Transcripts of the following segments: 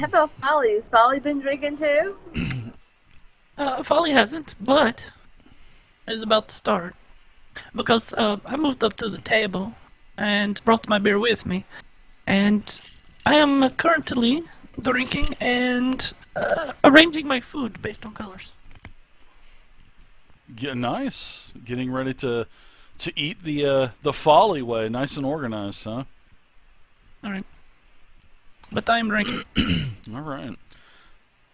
How about Folly? Has Folly been drinking too? Folly hasn't, but is about to start because I moved up to the table and brought my beer with me, and I am currently drinking and arranging my food based on colors. Nice. Getting ready to eat the folly way, nice and organized, huh? All right, but I am drinking. All right.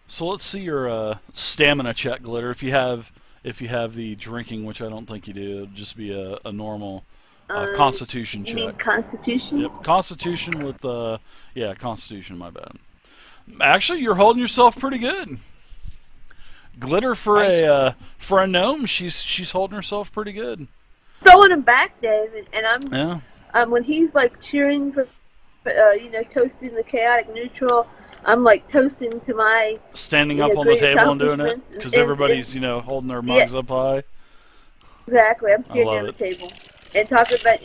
So let's see your stamina check, Glitter. If you have the drinking, which I don't think you do, it'd just be a normal Constitution You mean check. Constitution? Yep, Constitution with yeah, Constitution. My bad. Actually, you're holding yourself pretty good. Glitter Nice. for a gnome, she's holding herself pretty good. Throwing him back, Dave, and I'm Yeah. when he's like cheering for, toasting the chaotic neutral. I'm like toasting to my Standing up on the great table and doing it accomplishments, because and everybody's holding their mugs up high. exactly. I'm I standing love on the it. table and talking about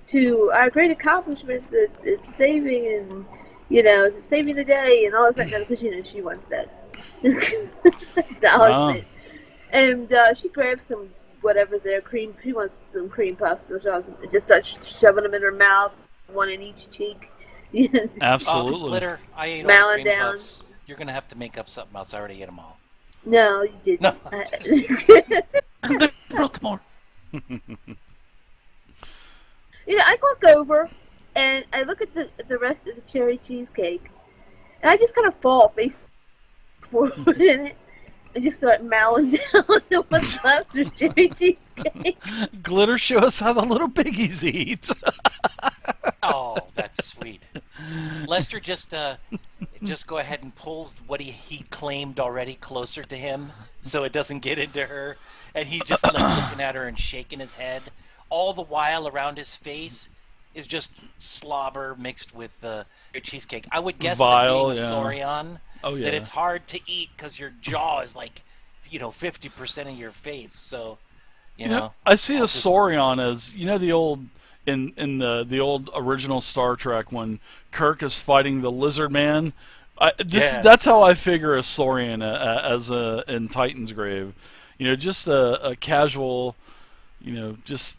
to our great accomplishments at saving and saving the day and all this kind of because she wants that Oh, acknowledgement. And she grabs some whatever's there, cream. She wants some cream puffs, so she just starts shoving them in her mouth, one in each cheek. Yes. absolutely. Glitter, I ate all the Mowing cream down. puffs. You're gonna have to make up something else. I already ate them all. No, you didn't. No, just kidding. And I brought more. I walk over and I look at the rest of the cherry cheesecake, and I just kind of fall face forward in it and just start mowing down on what's left of cherry cheesecake. Glitter, show us how the little piggies eat. Oh, that's sweet. Lester just go ahead and pulls what he claimed already closer to him, so it doesn't get into her, and he's just like looking at her and shaking his head. All the while, around his face is just slobber mixed with cheesecake. I would guess Vile, that being yeah. Saurian, Oh yeah. that it's hard to eat because your jaw is like, 50% of your face. So, I see a I'll just- Saurian as the old in the old original Star Trek when Kirk is fighting the Lizard Man. Yeah. That's how I figure a Saurian as in TitansGrave. Just a casual, just.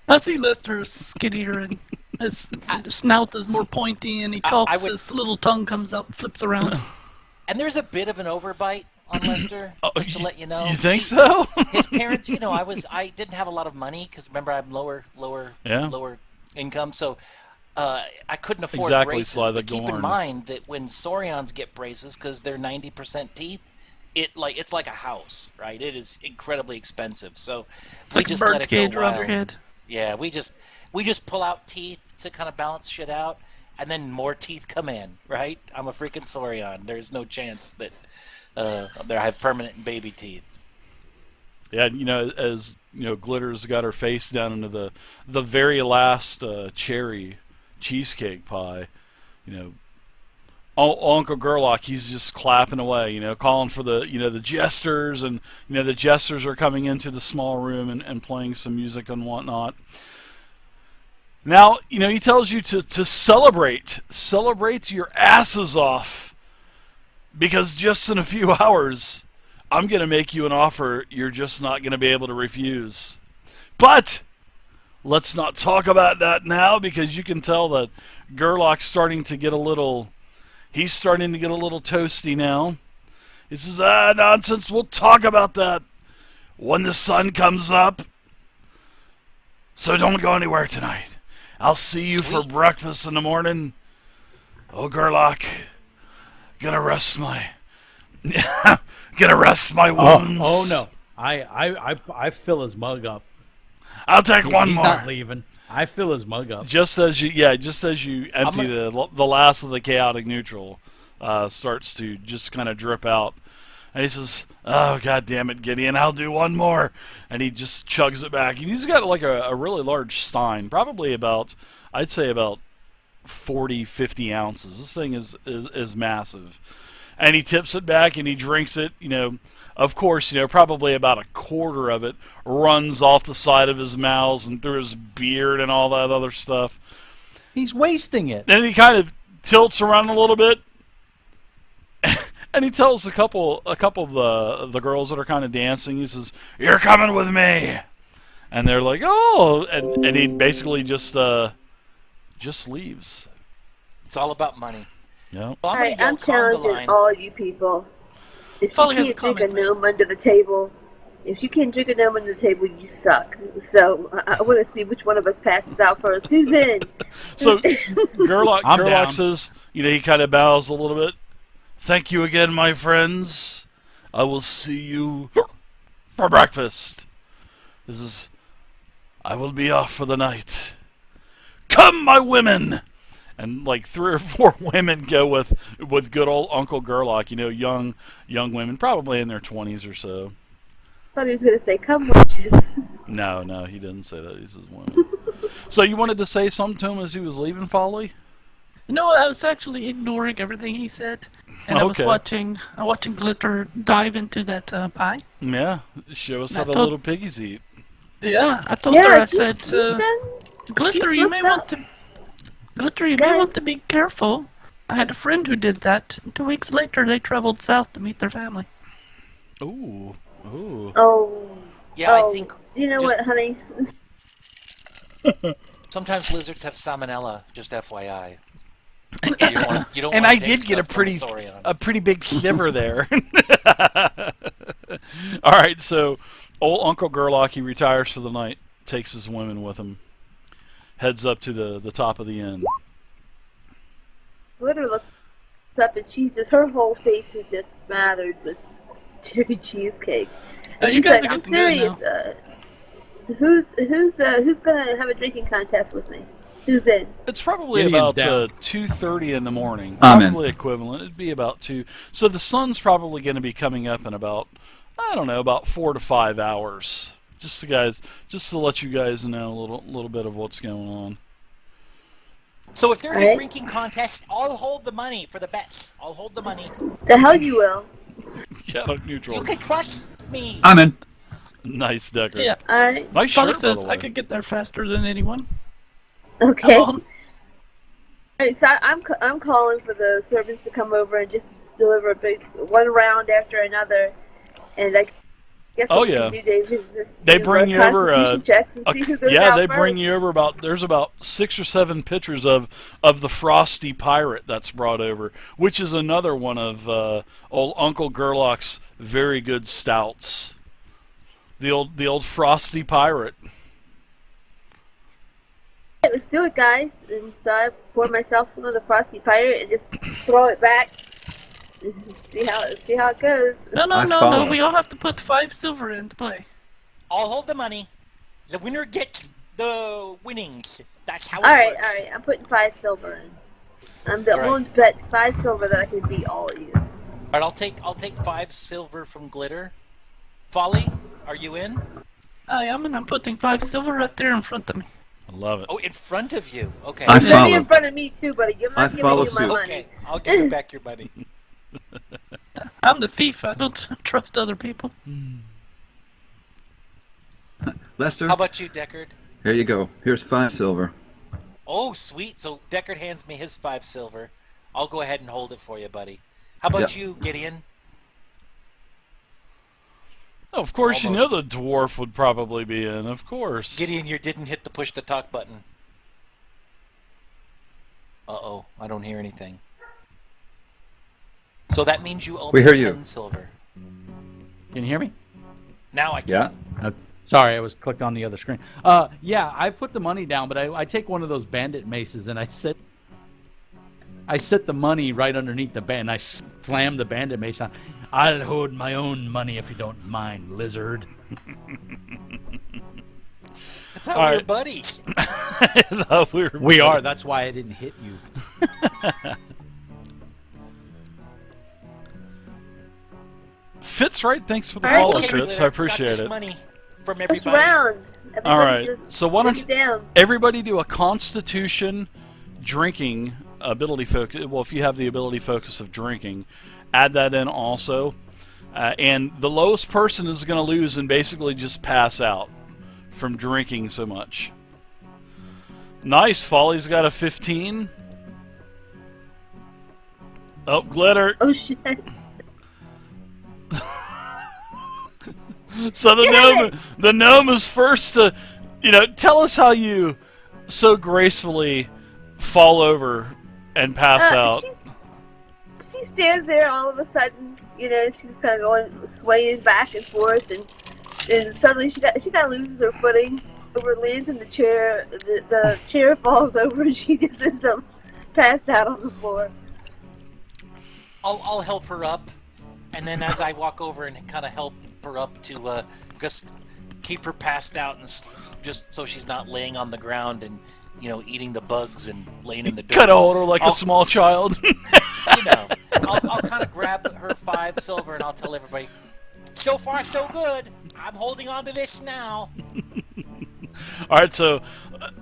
I see Lester is skinnier and his snout is more pointy, and he talks. would- His little tongue comes out, flips around. And there's a bit of an overbite on Lester, just to let you know. You think so? His parents, I didn't have a lot of money because remember I'm lower Yeah. income, so I couldn't afford Exactly, braces. Sly the But keep in Gorn. mind that when Saurians get braces, because they're 90% teeth, it's like a house, right? It is incredibly expensive. So It's we like a just let bird it cage go around your wild. head. Yeah, we just pull out teeth to kind of balance shit out, and then more teeth come in, right? I'm a freaking Saurian. There's no chance that I have permanent baby teeth. Yeah, as Glitter's got her face down into the very last cherry cheesecake pie. Uncle Gerlach, he's just clapping away, calling for the jesters, and the jesters are coming into the small room and playing some music and whatnot. Now, he tells you to celebrate your asses off, because just in a few hours, I'm going to make you an offer you're just not going to be able to refuse. But let's not talk about that now, because you can tell that Gerlach's starting to get a little toasty now. He says, nonsense, we'll talk about that when the sun comes up. So don't go anywhere tonight. I'll see you for Sweet. breakfast in the morning. Oh, Gerlach, gonna rest my wounds. Oh no! I fill his mug up. I'll take one He's more. not leaving. I fill his mug up. Just as you empty the last of the chaotic neutral, starts to just kind of drip out, and he says, "Oh, God damn it, Gideon, I'll do one more," and he just chugs it back. And he's got like a really large stein, probably about, I'd say about 40, 50 ounces. This thing is massive, and he tips it back and he drinks it. Of course, probably about a quarter of it runs off the side of his mouth and through his beard and all that other stuff. He's wasting it. Then he kind of tilts around a little bit, and he tells a couple of the girls that are kind of dancing. He says, "You're coming with me," and they're like, "Oh," and he basically just leaves. It's all about money. Yeah. Well, Alright, I'm I'm gonna yell challenging conga line. all you people. If Folly you has a can't drink a comment, gnome under the table, if you can't drink a gnome under the table, you suck. So I want to see which one of us passes out first. Who's in? So Gerlach I'm down. says, he kind of bows a little bit. "Thank you again, my friends. I will see you for breakfast. I will be off for the night. Come, my women!" And like 3 or 4 women go with good old Uncle Gerlach. Young women, probably in their 20s or so. I thought he was going to say, "Come witches." No, he didn't say that. He says women. So you wanted to say something to him as he was leaving, Folly? No, I was actually ignoring everything he said, and I was Okay. watching Glitter dive into that pie. Yeah. Show us I how the thought- little piggies eat. Yeah, I told her. I said, she's done. "Glitter, She you may slips want up. to. Glitter, you may Guys. want to be careful. I had a friend who did that. 2 weeks later, they traveled south to meet their family." Ooh. Oh. Yeah, oh. I think You know just- what, honey? sometimes lizards have salmonella. Just FYI. You don't And want I to take did get a stuff from pretty Saurian. pretty big sliver there. All right, so old Uncle Gerlach, he retires for the night, takes his women with him, heads up to the top of the inn. Glitter looks up and her whole face is just smothered with cherry cheesecake. And You she's guys like, are "I'm getting good serious. Who's gonna have a drinking contest with me? Who's in?" It's probably Gideon's about down. 2:30 in the morning. I'm in. Probably equivalent. It'd be about 2. So the sun's probably going to be coming up in about, I don't know, about 4 to 5 hours. Just to let you guys know a little bit of what's going on. So if there's a Alright. drinking contest, I'll hold the money for the bets. I'll hold the money. The hell you will. Yeah, neutral. You can trust me. I'm in. Nice, Decker. Yeah. All right. Nice Folly shirt, by says the I way. could get there faster than anyone. Okay. Come All on. right. So I'm calling for the servants to come over and just deliver a big one round after another, and I guess Oh, what we yeah. can do, Dave, is just They do, bring you over, constitution checks and see who goes yeah, out they first. bring you over there's about 6 or 7 pictures of the Frosty Pirate that's brought over, which is another one of old Uncle Gerlach's very good stouts. The old Frosty Pirate. Right, let's do it, guys. And so I pour myself some of the Frosty Pirate and just throw it back. See how it goes. No, I no. follow. We all have to put 5 silver into play. I'll hold the money. The winner gets the winnings. That's how it All right. works. I'm putting 5 silver in. I'm All right. willing to bet 5 silver that I can beat all of you. All right, I'll take 5 silver from Glitter. Folly, are you in? I am, and I'm putting 5 silver right there in front of me. I love it. Oh, in front of you. Okay. I It's gonna be follow. in front of me too, buddy. You're I not giving follow you my suit. money. Okay, I'll give you back your money. I'm the thief. I don't trust other people. Lester, How about you, Deckard? here you go. Here's 5 silver. Oh, sweet. So Deckard hands me his 5 silver. I'll go ahead and hold it for you, buddy. How about Yep. you, Gideon? Oh, of course, Almost. you know the dwarf would probably be in. Of course. Gideon, you didn't hit the push to talk button. Uh-oh, I don't hear anything. So that means you owe We me hear 10 you. silver. Can you hear me? Now I can. Yeah. Sorry, I was clicked on the other screen. Yeah, I put the money down, but I take one of those bandit maces and I sit the money right underneath the band. I slam the bandit mace on. I'll hold my own money if you don't mind, lizard. I thought All we were right. buddies. No, We are. That's why I didn't hit you. Fitz, right? Thanks for the All right. follow, Okay, Fitz. Glitter, I appreciate got this it. money from First everybody. round. Everybody All right. just So why don't break it down? everybody do a Constitution drinking ability focus? Well, if you have the ability focus of drinking, add that in also. And the lowest person is going to lose and basically just pass out from drinking so much. Nice. Folly's got a 15. Oh, glitter. Oh shit. So the gnome is first to, tell us how you so gracefully fall over and pass out. She stands there all of a sudden, she's kind of going, swaying back and forth, and suddenly she kind of loses her footing, over lands in the chair, the chair falls over, and she just ends up passed out on the floor. I'll help her up, and then as I walk over and kind of help her up to just keep her passed out, and just so she's not laying on the ground and eating the bugs and laying in the dirt. Kind of hold her like a small child. I'll kind of grab her 5 silver and I'll tell everybody, so far so good. I'm holding on to this now. All right, so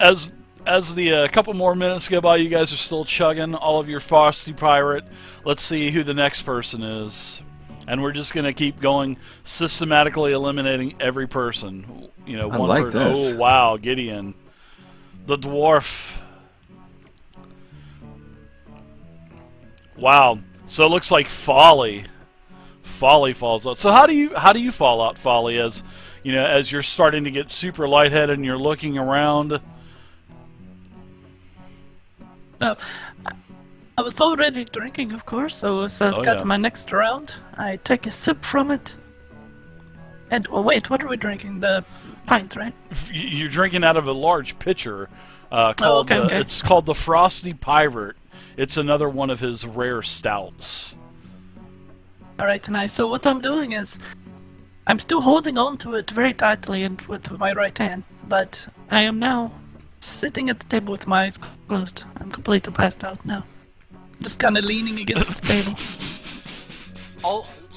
as the couple more minutes go by, you guys are still chugging all of your Frosty Pirate. Let's see who the next person is. And we're just going to keep going, systematically eliminating every person. One like person. this. Oh, wow, Gideon. The dwarf. Wow. So it looks like Folly. Folly falls out. So how do you fall out, Folly, as you're starting to get super lightheaded and you're looking around? I was already drinking, of course, so as I've got my next round, I take a sip from it. And, wait, what are we drinking? The pint, right? You're drinking out of a large pitcher called, okay. It's called the Frosty Pirate. It's another one of his rare stouts. Alright, nice. So what I'm doing is, I'm still holding on to it very tightly and with my right hand, but I am now sitting at the table with my eyes closed. I'm completely passed out now. Just kind of leaning against the table.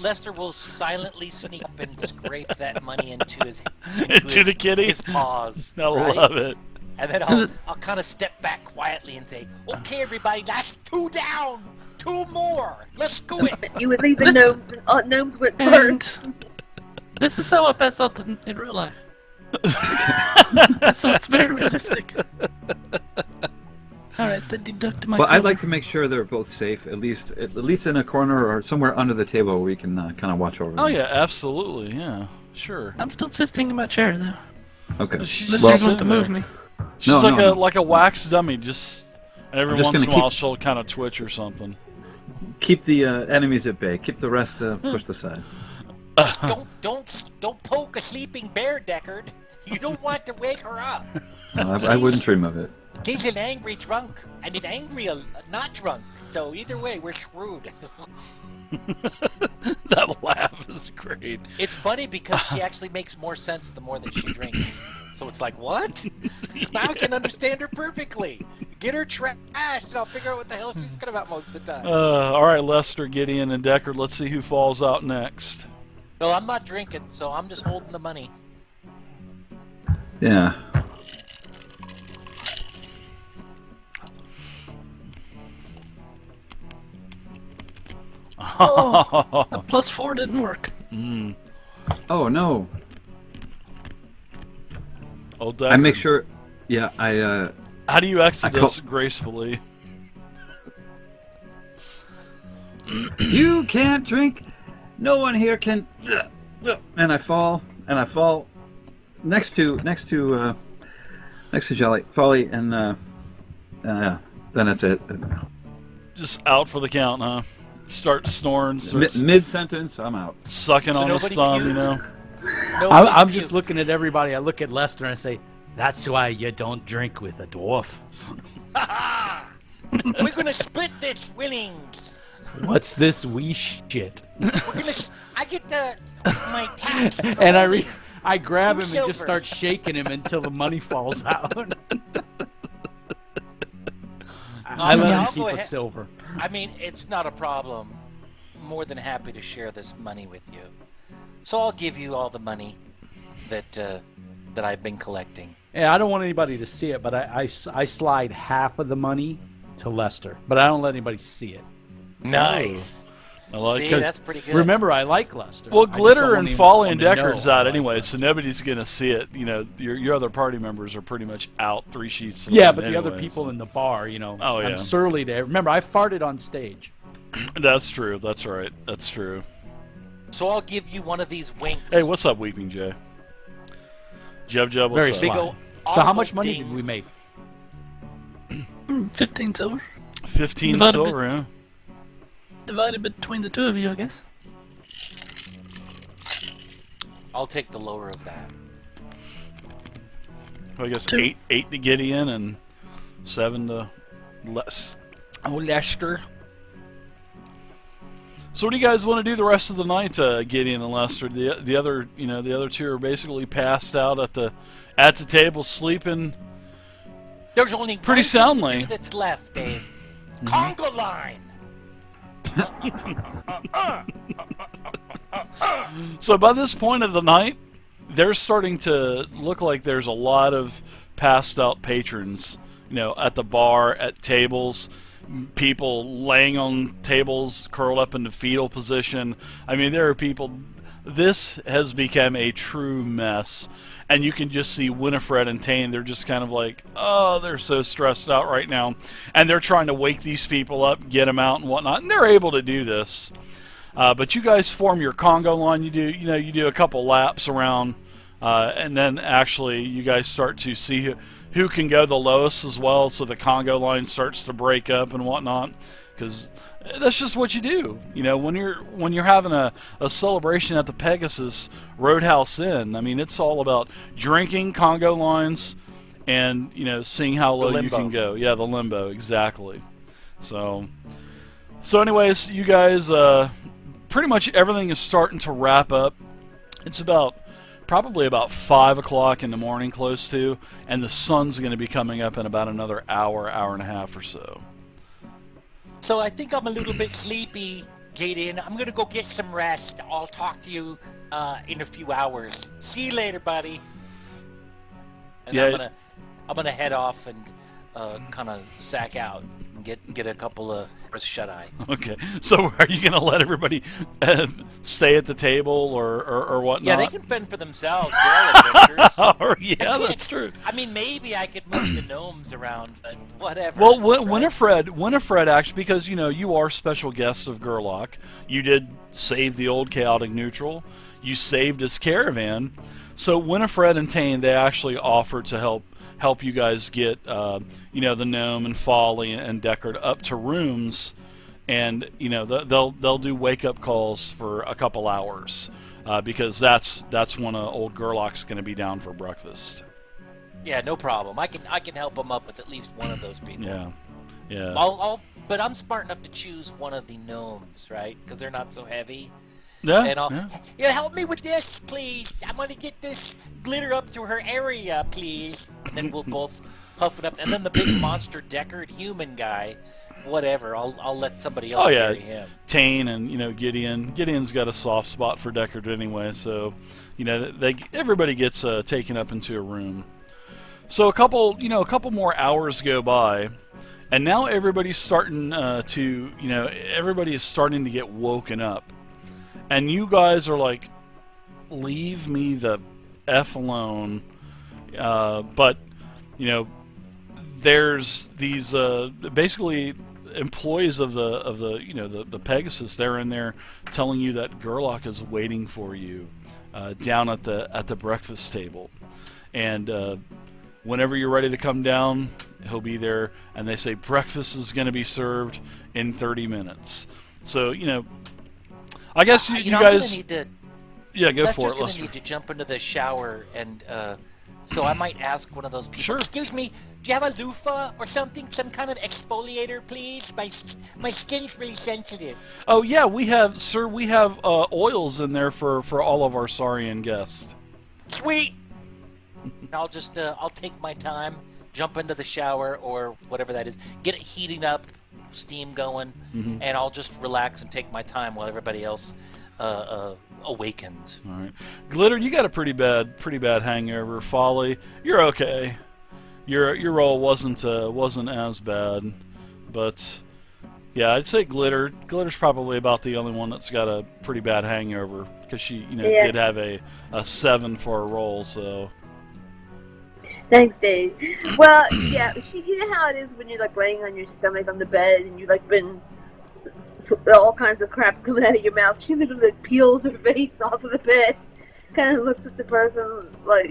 Lester will silently sneak up and scrape that money into his the kitty? his paws. I love it. And then I'll kind of step back quietly and say, "Okay, everybody, that's 2 down, 2 more. Let's do it." You would leave the gnomes, and gnomes went first. This is how I pass out in real life. So it's very realistic. Alright, I deduct my Well, I'd silver. like to make sure they're both safe, at least in a corner or somewhere under the table where we can kind of watch over them. Oh yeah, absolutely, yeah, sure. I'm still sitting in my chair though. Okay. She's Unless you're going to move me. She's No. like a wax dummy, just and every just once in a gonna while she'll kind of twitch or something. Keep the enemies at bay. Keep the rest pushed aside. Don't poke a sleeping bear, Deckard. You don't want to wake her up. I wouldn't dream of it. He's an angry drunk, and an angry not drunk. So either way, we're screwed. That laugh is great. It's funny because she actually makes more sense the more that she drinks. So it's like, what? Now I can understand her perfectly. Get her trashed, and I'll figure out what the hell she's talking about most of the time. All right, Lester, Gideon, and Deckard. Let's see who falls out next. Well, I'm not drinking, so I'm just holding the money. Yeah. Oh, the +4 didn't work. Oh no. Oh, Deckard. I make sure. Yeah, I. How do you exit I this gracefully? You can't drink. No one here can. And I fall. Next to Jolly Folly, and then that's it. Just out for the count, huh? Start snoring, Mid sentence, I'm out. sucking on his nobody thumb, puked? I'm just looking at everybody. I look at Lester and I say, "That's why you don't drink with a dwarf." We're gonna split this winnings. What's this wee shit? I get my tax. And I grab him and Silver. just start shaking him until the money falls out. I let him I'll keep go a ahead. silver. I mean, it's not a problem. More than happy to share this money with you. So I'll give you all the money that I've been collecting. Yeah, I don't want anybody to see it, but I slide half of the money to Lester, but I don't let anybody see it. Nice. I like See, it. that's pretty good. Remember, I like Lester. Well, I just don't Glitter want and anyone Folly to and know Deckard's I out like anyway, Lester. so nobody's gonna see it. You know, your other party members are pretty much out 3 sheets. Yeah, line but the other anyway, people so. in the bar, you know, Oh, yeah. I'm surly to. Remember, I farted on stage. That's true. That's right. That's true. So I'll give you one of these winks. Hey, what's up, Weeping Jay? Jub, what's Very up? Big sly. ol' So how audible much money ding. did we make? 15 silver. 15 Divided silver, yeah. Divided between the two of you, I guess. I'll take the lower of that. Well, I guess 2. eight to Gideon and 7 to Lester. So what do you guys want to do the rest of the night, Gideon and Lester? The other, the other two are basically passed out at the table, sleeping. There's only Pretty one soundly. thing that's left, Dave. Conga line. So by this point of the night, they're starting to look like there's a lot of passed out patrons, at the bar, at tables, people laying on tables, curled up in the fetal position. I mean, there are people. This has become a true mess. And you can just see Winifred and Tane, they're just kind of like, oh, they're so stressed out right now. And they're trying to wake these people up, get them out and whatnot. And they're able to do this. But you guys form your Congo line. You do a couple laps around. And then actually you guys start to see who can go the lowest as well. So the Congo line starts to break up and whatnot. Because that's just what you do. When you're having a celebration at the Pegasus Roadhouse Inn, I mean, it's all about drinking, Congo lines, and seeing how low you can go. Yeah, the limbo, exactly. So anyways, you guys, pretty much everything is starting to wrap up. It's probably about 5 o'clock in the morning, close to, and the sun's going to be coming up in about another hour and a half or so. So I think I'm a little bit sleepy, Gideon. I'm gonna go get some rest. I'll talk to you in a few hours. See you later, buddy. And Yeah. I'm gonna head off and kind of sack out and get a couple of shut eye. Okay, so are you going to let everybody stay at the table or whatnot? Yeah, they can fend for themselves. They're all adventurers. Oh, yeah, that's true. I mean, maybe I could move the gnomes around, but whatever. Well, right? Winifred actually, because you are special guest of Gerlach. You did save the old chaotic neutral. You saved his caravan. So Winifred and Tane, they actually offered to help you guys get the gnome and Folly and Deckard up to rooms, and they'll do wake up calls for a couple hours because that's when old Gerlach's going to be down for breakfast. Yeah, no problem. I can help them up with at least one of those people. Yeah. But I'm smart enough to choose one of the gnomes, right? Because they're not so heavy. Yeah. And help me with this, please. I want to get this glitter up to her area, please. And then we'll both huff it up. And then the big monster Deckard human guy, whatever. I'll let somebody else carry him. Tane and Gideon. Gideon's got a soft spot for Deckard anyway, so everybody gets taken up into a room. So a couple more hours go by, and now everybody's starting everybody is starting to get woken up. And you guys are like, leave me the F alone. But, there's these basically employees of the Pegasus. They're in there telling you that Gerlach is waiting for you down at the breakfast table. And whenever you're ready to come down, he'll be there. And they say breakfast is going to be served in 30 minutes. So, I guess you guys. I'm gonna need to, yeah, go for it, Lester's gonna Lester. need to jump into the shower, and so I might ask one of those people. Sure. Excuse me, do you have a loofah or something? Some kind of exfoliator, please. My skin's really sensitive. Oh yeah, we have oils in there for all of our Saurian guests. Sweet. I'll just I'll take my time, jump into the shower or whatever that is, get it heating up, steam going, and I'll just relax and take my time while everybody else awakens. All right, Glitter, you got a pretty bad hangover. Folly, you're okay. Your roll wasn't as bad, but Yeah, I'd say Glitter. Glitter's probably about the only one that's got a pretty bad hangover because she, Yeah. did have a 7 for a roll. So Thanks, Dave. Well, yeah, you know how it is when you're like laying on your stomach on the bed and you've like been all kinds of crap's coming out of your mouth. She literally like, peels her face off of the bed, kind of looks at the person like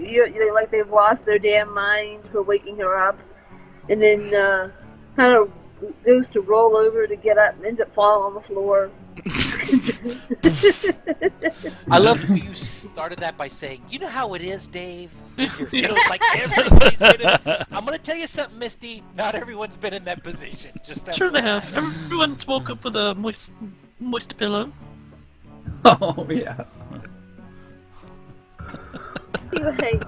like they've lost their damn mind for waking her up, and then kind of goes to roll over to get up and ends up falling on the floor. I love how you started that by saying, "You know how it is, Dave." Like everybody's been in. I'm gonna tell you something, Misty. Not everyone's been in that position. Just Sure they have. Everyone's woke up with a moist pillow. Oh yeah. Anyway,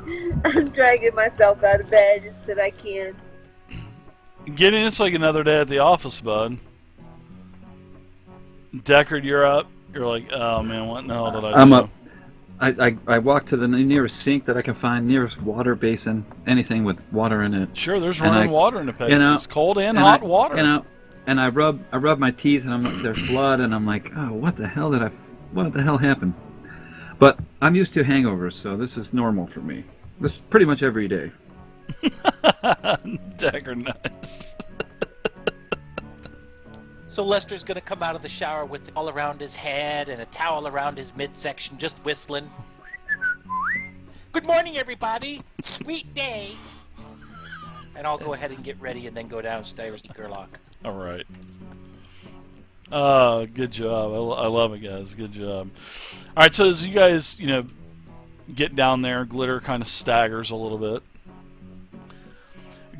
I'm dragging myself out of bed that I can. it's like another day at the office, bud. Deckard, you're up. You're like, oh man, what in the hell did I do? I'm up. I walk to the nearest sink that I can find, nearest water basin, anything with water in it. Sure, there's running water in the place. It's cold and hot water. And I rub my teeth, and I'm like, there's blood, and I'm like, oh, what the hell happened? But I'm used to hangovers, so this is normal for me. This is pretty much every day. Deckard, nice. So Lester's gonna come out of the shower with all around his head and a towel around his midsection, just whistling. Good morning, everybody. Sweet day. And I'll go ahead and get ready and then go downstairs to Gerlach. All right. Good job. I love it, guys. Good job. All right, so as you guys, get down there, Glitter kind of staggers a little bit.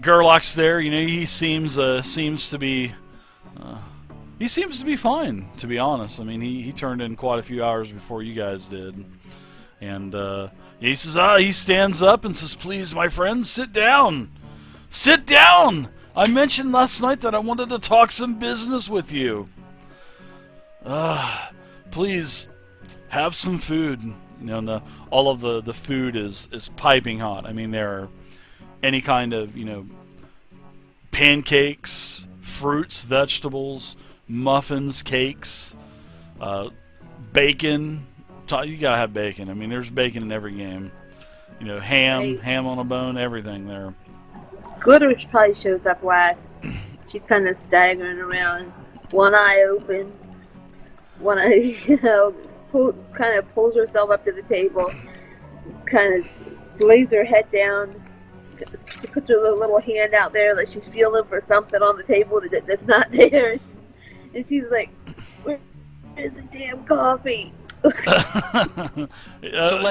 Gerlach's there. He seems to be. He seems to be fine, to be honest. I mean, he turned in quite a few hours before you guys did. And he says, he stands up and says, please, my friends, sit down. Sit down! I mentioned last night that I wanted to talk some business with you. Please, have some food. All of the food is piping hot. I mean, there are any kind of, pancakes, fruits, vegetables, muffins, cakes, bacon. You gotta have bacon. I mean, there's bacon in every game. Ham, Right. ham on a bone, everything there. Glitter probably shows up last. She's kind of staggering around, one eye open. One eye, kind of pulls herself up to the table, kind of lays her head down, puts her little hand out there like she's feeling for something on the table that's not there. And she's like, where's the damn coffee?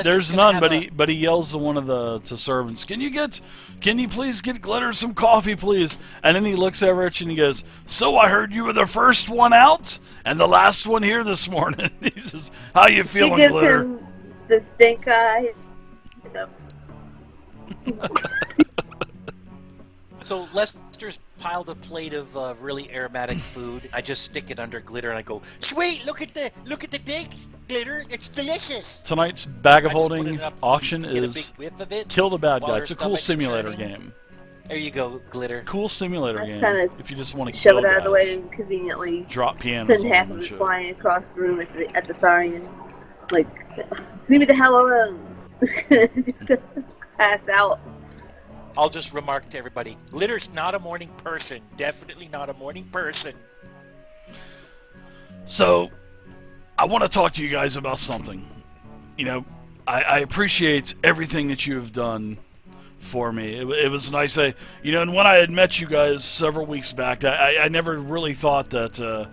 There's none, but he yells to one of the servants, Can you please get Glitter some coffee, please? And then he looks over at you and he goes, so I heard you were the first one out and the last one here this morning. He says, how you feeling, She gives Glitter? him the stink eye. So Lester's piled a plate of really aromatic food. I just stick it under Glitter and I go, sweet, look at the digs, Glitter, it's delicious. Tonight's bag of I just put holding it up so auction you can get a is big whiff of it Kill the Bad while Guy. her It's a cool stomach's simulator churning. game. There you go, Glitter. Cool simulator I game. kinda If you just want to Shove kill it out of the way guys. and conveniently Drop pianos send on half them of and it shit. flying across the room at the Saurian. Like, leave me the hell alone. Just gonna pass out. I'll just remark to everybody, Glitter's not a morning person. Definitely not a morning person. So, I want to talk to you guys about something. I appreciate everything that you have done for me. It was nice. And when I had met you guys several weeks back, I never really thought that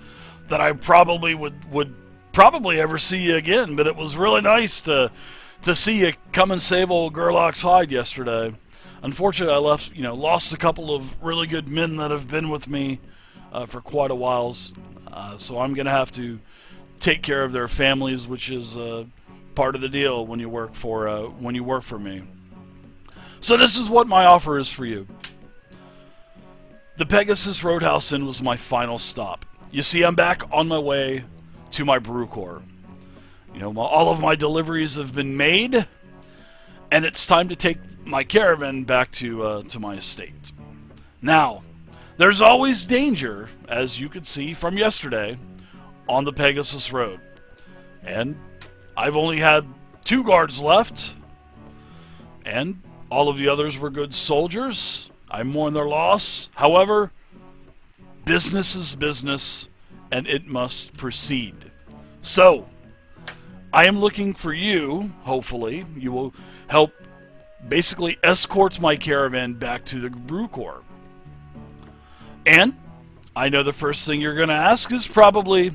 I probably would probably ever see you again. But it was really nice to see you come and save old Gerlach's hide yesterday. Unfortunately, I lost a couple of really good men that have been with me for quite a while. So I'm gonna have to take care of their families, which is part of the deal when you work for me. So this is what my offer is for you. The Pegasus Roadhouse Inn was my final stop. You see, I'm back on my way to my brew core. All of my deliveries have been made, and it's time to take my caravan back to my estate. Now, There's always danger, as you could see from yesterday, on the Pegasus Road. And I've only had 2 guards left, and all of the others were good soldiers. I mourn their loss. However, business is business, and it must proceed. So, I am looking for you, hopefully. You will help basically escort my caravan back to the Brew Corps. And I know the first thing you're going to ask is probably,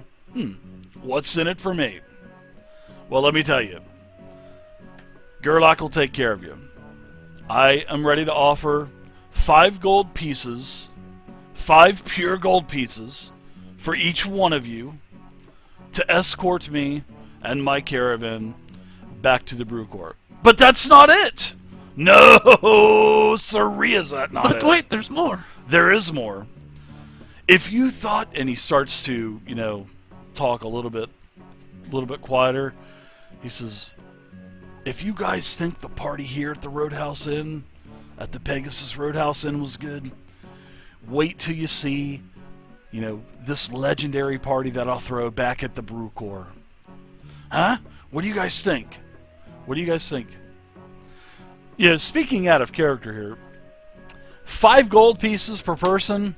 what's in it for me? Well, let me tell you. Gerlach will take care of you. I am ready to offer 5 gold pieces, 5 pure gold pieces, for each one of you to escort me and my caravan back to the Brew Corps. But that's not it! No, sirree, is that not it? But wait, there's more. There is more. If you thought, and he starts to, talk a little bit quieter, he says, if you guys think the party here at the Roadhouse Inn, at the Pegasus Roadhouse Inn was good, wait till you see, this legendary party that I'll throw back at the Brew Corps. Huh? What do you guys think? What do you guys think? Yeah, speaking out of character here, 5 gold pieces per person,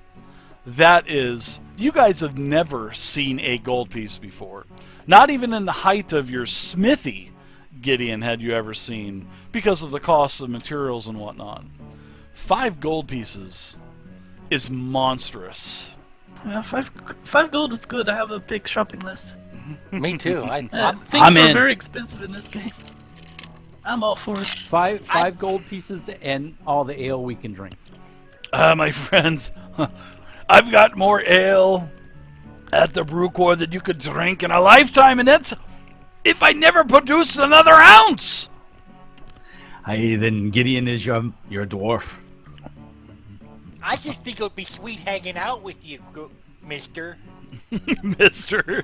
that is, you guys have never seen a gold piece before. Not even in the height of your smithy, Gideon, had you ever seen, because of the cost of materials and whatnot. 5 gold pieces is monstrous. Yeah, five gold is good. I have a big shopping list. Me too. Things are in. very expensive in this game. I'm all for it. Five gold pieces and all the ale we can drink. My friend, I've got more ale at the Brew Corps than you could drink in a lifetime, and that's if I never produced another ounce. Then Gideon is your dwarf. I just think it would be sweet hanging out with you, mister. Mister.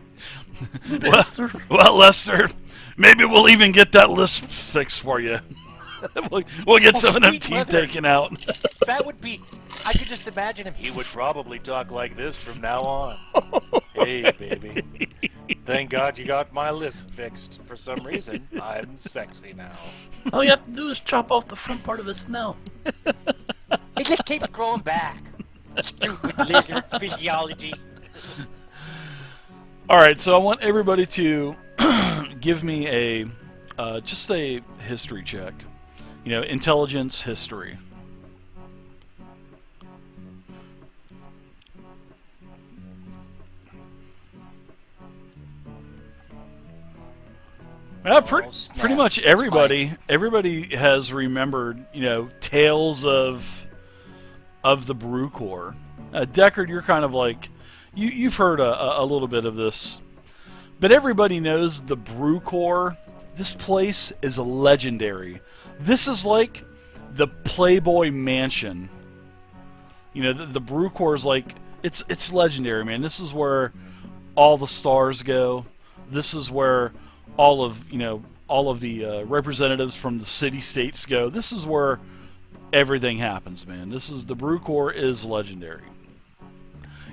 Mister. Well, Lester, maybe we'll even get that list fixed for you. we'll get some of them sweet teeth mother. taken out. That would be... I could just imagine him. He would probably talk like this from now on. Hey, baby. Thank God you got my list fixed. For some reason, I'm sexy now. All you have to do is chop off the front part of the snout. It just keeps growing back. Stupid lizard physiology. Alright, so I want everybody to give me just a history check. Intelligence history. Well, pretty much everybody has remembered, tales of the Brew Corps. Deckard, you're kind of like, you've heard a little bit of this, but everybody knows the Brew Corps. This place is legendary. This is like the Playboy Mansion. The Brew Corps is like, it's legendary, man. This is where all the stars go. This is where all of the representatives from the city-states go. This is where everything happens, man. The Brew Corps is legendary.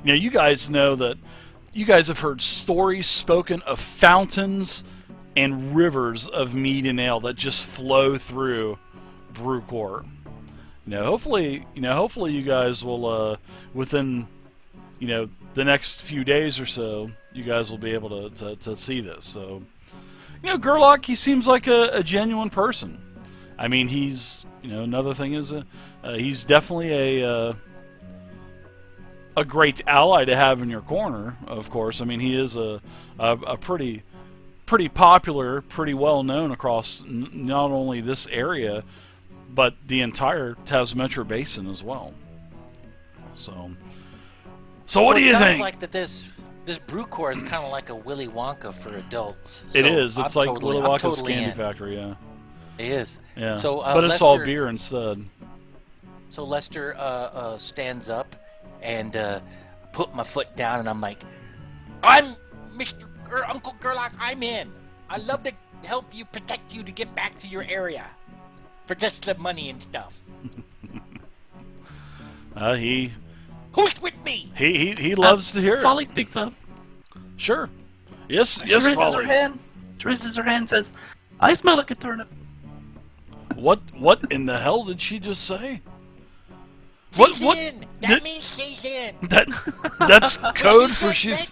You guys know that you guys have heard stories spoken of fountains and rivers of mead and ale that just flow through Brew Corps. Hopefully you guys will within the next few days or so, you guys will be able to see this. So, Gerlach, he seems like a genuine person. I mean, he's another thing is he's definitely a great ally to have in your corner. Of course, I mean he is a pretty popular, pretty well known across not only this area, but the entire Tasmetra Basin as well. So what do you think? It sounds think? like this Brew Corps is kind of like a Willy Wonka for adults. It So is. It's I'm like Willy Wonka's totally Candy in. Factory, yeah. It is. Yeah. So, but it's all Lester- beer instead. So Lester stands up and put my foot down, and I'm like, I'm Uncle Gerlach. I'm in. I'd love to help you, protect you to get back to your area for just the money and stuff. Who's with me? He loves to hear it. Folly speaks up. Sure. Yes, She yes, raises her Folly. hand. She raises her hand and says, I smell like a turnip. What in the hell did she just say? She's What in. That did- means she's in. That's code for she's